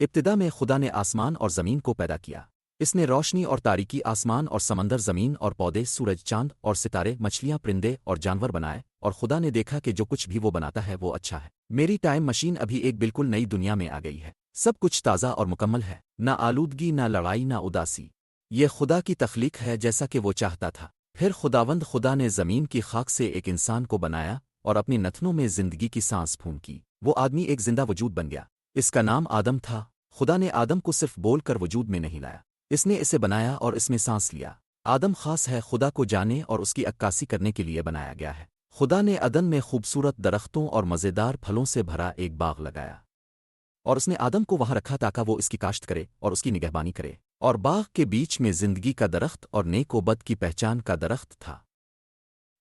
ابتدا میں خدا نے آسمان اور زمین کو پیدا کیا۔ اس نے روشنی اور تاریکی، آسمان اور سمندر، زمین اور پودے، سورج، چاند اور ستارے، مچھلیاں، پرندے اور جانور بنائے، اور خدا نے دیکھا کہ جو کچھ بھی وہ بناتا ہے وہ اچھا ہے۔ میری ٹائم مشین ابھی ایک بالکل نئی دنیا میں آ گئی ہے۔ سب کچھ تازہ اور مکمل ہے، نہ آلودگی، نہ لڑائی، نہ اداسی۔ یہ خدا کی تخلیق ہے جیسا کہ وہ چاہتا تھا۔ پھر خداوند خدا نے زمین کی خاک سے ایک انسان کو بنایا اور اپنی نتنوں میں زندگی کی سانس پھونکی۔ وہ آدمی ایک زندہ وجود بن گیا۔ اس کا نام آدم تھا۔ خدا نے آدم کو صرف بول کر وجود میں نہیں لایا، اس نے اسے بنایا اور اس میں سانس لیا۔ آدم خاص ہے، خدا کو جانے اور اس کی عکاسی کرنے کے لیے بنایا گیا ہے۔ خدا نے عدن میں خوبصورت درختوں اور مزیدار پھلوں سے بھرا ایک باغ لگایا، اور اس نے آدم کو وہاں رکھا تاکہ وہ اس کی کاشت کرے اور اس کی نگہبانی کرے۔ اور باغ کے بیچ میں زندگی کا درخت اور نیک و بد کی پہچان کا درخت تھا۔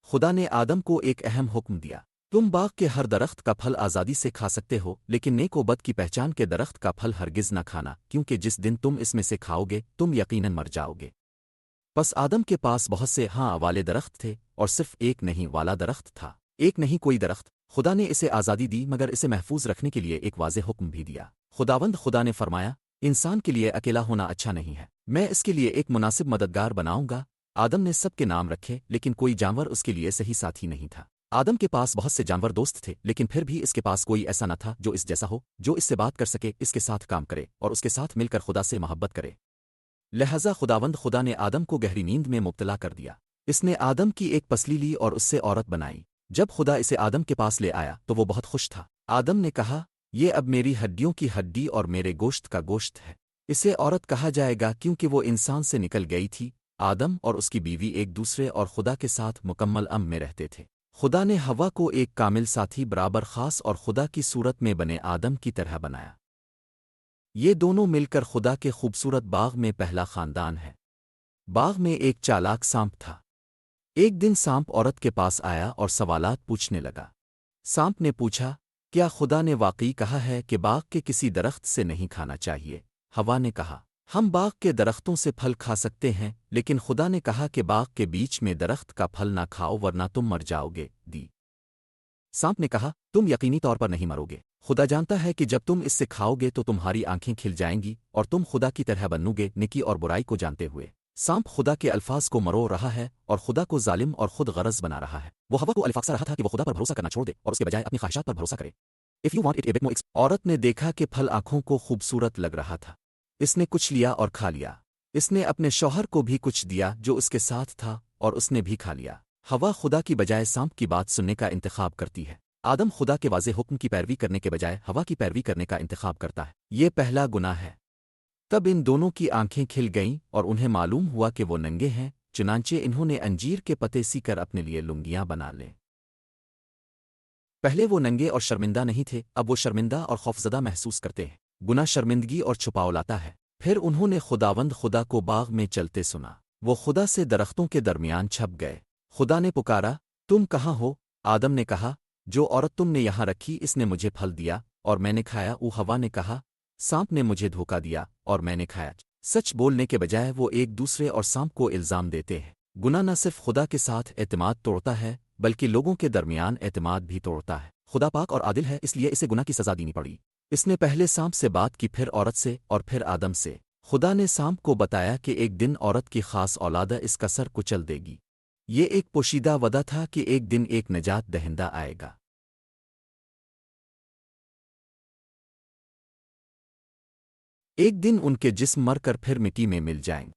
خدا نے آدم کو ایک اہم حکم دیا، تم باغ کے ہر درخت کا پھل آزادی سے کھا سکتے ہو، لیکن نیک و بد کی پہچان کے درخت کا پھل ہرگز نہ کھانا، کیونکہ جس دن تم اس میں سے کھاؤ گے تم یقیناً مر جاؤ گے۔ پس آدم کے پاس بہت سے ہاں والے درخت تھے، اور صرف ایک نہیں والا درخت تھا، ایک نہیں کوئی درخت۔ خدا نے اسے آزادی دی، مگر اسے محفوظ رکھنے کے لیے ایک واضح حکم بھی دیا۔ خداوند خدا نے فرمایا، انسان کے لیے اکیلا ہونا اچھا نہیں ہے، میں اس کے لیے ایک مناسب مددگار بناؤں گا۔ آدم نے سب کے نام رکھے، لیکن کوئی جانور اس کے لیے صحیح ساتھی نہیں تھا۔ آدم کے پاس بہت سے جانور دوست تھے، لیکن پھر بھی اس کے پاس کوئی ایسا نہ تھا جو اس جیسا ہو، جو اس سے بات کر سکے، اس کے ساتھ کام کرے اور اس کے ساتھ مل کر خدا سے محبت کرے۔ لہذا خداوند خدا نے آدم کو گہری نیند میں مبتلا کر دیا۔ اس نے آدم کی ایک پسلی لی اور اس سے عورت بنائی۔ جب خدا اسے آدم کے پاس لے آیا تو وہ بہت خوش تھا۔ آدم نے کہا، یہ اب میری ہڈیوں کی ہڈی اور میرے گوشت کا گوشت ہے۔ اسے عورت کہا جائے گا کیونکہ وہ انسان سے نکل گئی تھی۔ آدم اور اس کی بیوی ایک دوسرے اور خدا کے ساتھ مکمل امن میں رہتے تھے۔ خدا نے ہوا کو ایک کامل ساتھی برابر خاص اور خدا کی صورت میں بنے آدم کی طرح بنایا۔ یہ دونوں مل کر خدا کے خوبصورت باغ میں پہلا خاندان ہے۔ باغ میں ایک چالاک سانپ تھا۔ ایک دن سانپ عورت کے پاس آیا اور سوالات پوچھنے لگا۔ سانپ نے پوچھا، کیا خدا نے واقعی کہا ہے کہ باغ کے کسی درخت سے نہیں کھانا چاہیے؟ ہوا نے کہا، ہم باغ کے درختوں سے پھل کھا سکتے ہیں، لیکن خدا نے کہا کہ باغ کے بیچ میں درخت کا پھل نہ کھاؤ ورنہ تم مر جاؤ گے۔ سانپ نے کہا، تم یقینی طور پر نہیں مرو گے۔ خدا جانتا ہے کہ جب تم اس سے کھاؤ گے تو تمہاری آنکھیں کھل جائیں گی اور تم خدا کی طرح بنو گے، نیکی اور برائی کو جانتے ہوئے۔ سانپ خدا کے الفاظ کو مرو رہا ہے اور خدا کو ظالم اور خود غرض بنا رہا ہے۔ وہ ہوا کو الفاظ رہا تھا کہ وہ خدا پر بھروسہ کرنا چھوڑ دے اور اس کے بجائے اپنی خواہشات پر بھروسہ کرے۔ If you want it a bit more عورت نے دیکھا کہ پھل آنکھوں کو خوبصورت لگ رہا تھا۔ اس نے کچھ لیا اور کھا لیا۔ اس نے اپنے شوہر کو بھی کچھ دیا جو اس کے ساتھ تھا، اور اس نے بھی کھا لیا۔ ہوا خدا کی بجائے سانپ کی بات سننے کا انتخاب کرتی ہے۔ آدم خدا کے واضح حکم کی پیروی کرنے کے بجائے ہوا کی پیروی کرنے کا انتخاب کرتا ہے۔ یہ پہلا گناہ ہے۔ تب ان دونوں کی آنکھیں کھل گئیں اور انہیں معلوم ہوا کہ وہ ننگے ہیں، چنانچہ انہوں نے انجیر کے پتے سی کر اپنے لیے لنگیاں بنا لیں۔ پہلے وہ ننگے اور شرمندہ نہیں تھے، اب وہ شرمندہ اور خوفزدہ محسوس کرتے ہیں۔ گناہ شرمندگی اور چھپاؤ لاتا ہے۔ پھر انہوں نے خداوند خدا کو باغ میں چلتے سنا۔ وہ خدا سے درختوں کے درمیان چھپ گئے۔ خدا نے پکارا، تم کہاں ہو؟ آدم نے کہا، جو عورت تم نے یہاں رکھی اس نے مجھے پھل دیا اور میں نے کھایا۔ ہوا نے کہا، سانپ نے مجھے دھوکا دیا اور میں نے کھایا۔ سچ بولنے کے بجائے وہ ایک دوسرے اور سانپ کو الزام دیتے ہیں۔ گناہ نہ صرف خدا کے ساتھ اعتماد توڑتا ہے بلکہ لوگوں کے درمیان اعتماد بھی توڑتا ہے۔ خدا پاک اور عادل ہے، اس لیے اسے گناہ کی سزا دینی پڑی۔ اس نے پہلے سانپ سے بات کی، پھر عورت سے اور پھر آدم سے۔ خدا نے سانپ کو بتایا کہ ایک دن عورت کی خاص اولادہ اس کا سر کچل دے گی۔ یہ ایک پوشیدہ وعدہ تھا کہ ایک دن ایک نجات دہندہ آئے گا۔ ایک دن ان کے جسم مر کر پھر مٹی میں مل جائیں۔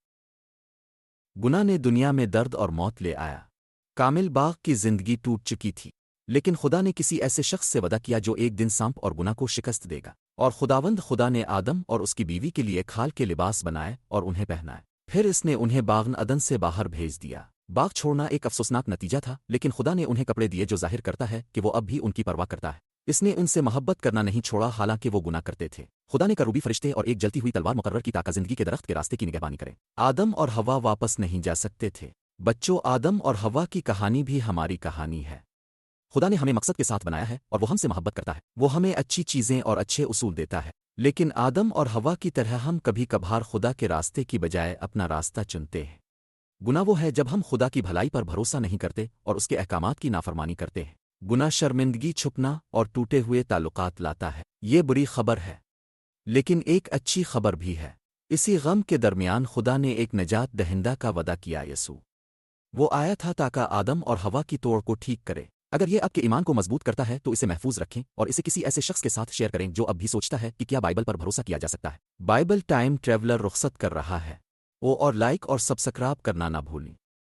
گناہ نے دنیا میں درد اور موت لے آیا۔ کامل باغ کی زندگی ٹوٹ چکی تھی، لیکن خدا نے کسی ایسے شخص سے وعدہ کیا جو ایک دن سانپ اور گناہ کو شکست دے گا۔ اور خداوند خدا نے آدم اور اس کی بیوی کے لیے کھال کے لباس بنائے اور انہیں پہنائے۔ پھر اس نے انہیں باغ عدن سے باہر بھیج دیا۔ باغ چھوڑنا ایک افسوسناک نتیجہ تھا، لیکن خدا نے انہیں کپڑے دیے جو ظاہر کرتا ہے کہ وہ اب بھی ان کی پرواہ کرتا ہے۔ اس نے ان سے محبت کرنا نہیں چھوڑا حالانکہ وہ گناہ کرتے تھے۔ خدا نے کروبی فرشتے اور ایک جلتی ہوئی تلوار مقرر کی تاکہ زندگی کے درخت کے راستے کی نگہبانی کرے۔ آدم اور ہوا واپس نہیں جا سکتے تھے۔ بچوں، آدم اور ہوا کی کہانی بھی ہماری کہانی ہے۔ خدا نے ہمیں مقصد کے ساتھ بنایا ہے اور وہ ہم سے محبت کرتا ہے۔ وہ ہمیں اچھی چیزیں اور اچھے اصول دیتا ہے، لیکن آدم اور ہوا کی طرح ہم کبھی کبھار خدا کے راستے کی بجائے اپنا راستہ چنتے ہیں۔ گناہ وہ ہے جب ہم خدا کی بھلائی پر بھروسہ نہیں کرتے اور اس کے احکامات کی نافرمانی کرتے ہیں۔ گناہ شرمندگی، چھپنا اور ٹوٹے ہوئے تعلقات لاتا ہے۔ یہ بری خبر ہے، لیکن ایک اچھی خبر بھی ہے۔ اسی غم کے درمیان خدا نے ایک نجات دہندہ کا وعدہ کیا یسوع۔ وہ آیا تھا تاکہ آدم اور ہوا کی توڑ کو ٹھیک کرے۔ اگر یہ آپ کے ایمان کو مضبوط کرتا ہے تو اسے محفوظ رکھیں اور اسے کسی ایسے شخص کے ساتھ شیئر کریں جو اب بھی سوچتا ہے کہ کیا بائبل پر بھروسہ کیا جا سکتا ہے۔ بائبل ٹائم ٹریولر رخصت کر رہا ہے۔ او اور لائک اور سبسکرائب کرنا نہ بھولیں۔